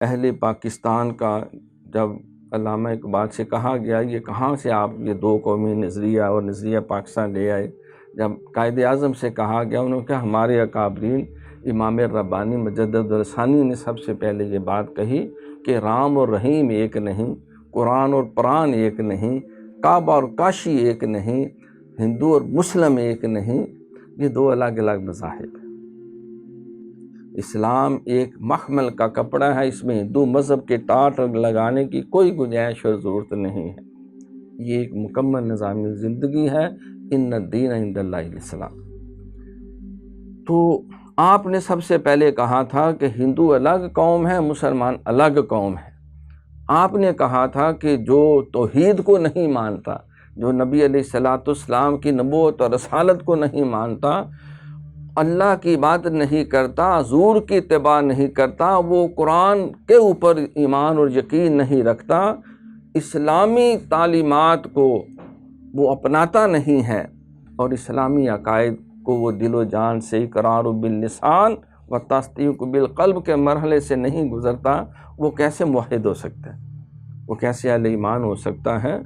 اہل پاکستان کا جب علامہ اقبال سے کہا گیا یہ کہاں سے آپ یہ دو قومی نظریہ اور نظریہ پاکستان لے آئے، جب قائد اعظم سے کہا گیا، انہوں نے کہا ہمارے اکابرین امام ربانی مجدد الثانی نے سب سے پہلے یہ بات کہی کہ رام اور رحیم ایک نہیں، قرآن اور پران ایک نہیں، کعبہ اور کاشی ایک نہیں، ہندو اور مسلم ایک نہیں، یہ دو الگ الگ مذاہب ہیں۔ اسلام ایک مخمل کا کپڑا ہے، اس میں ہندو مذہب کے ٹاٹ لگانے کی کوئی گنجائش اور ضرورت نہیں ہے، یہ ایک مکمل نظام زندگی ہے۔ ان الدین عند اللہ الاسلام۔ تو آپ نے سب سے پہلے کہا تھا کہ ہندو الگ قوم ہے، مسلمان الگ قوم ہے۔ آپ نے کہا تھا کہ جو توحید کو نہیں مانتا، جو نبی علیہ السلام کی نبوت اور رسالت کو نہیں مانتا، اللہ کی بات نہیں کرتا، حضور کی اتباع نہیں کرتا، وہ قرآن کے اوپر ایمان اور یقین نہیں رکھتا، اسلامی تعلیمات کو وہ اپناتا نہیں ہے، اور اسلامی عقائد کو وہ دل و جان سے اقرار باللسان و تصدیق بالقلب کے مرحلے سے نہیں گزرتا، وہ کیسے موحد ہو سکتا ہے، وہ کیسے اہل ایمان ہو سکتا ہے؟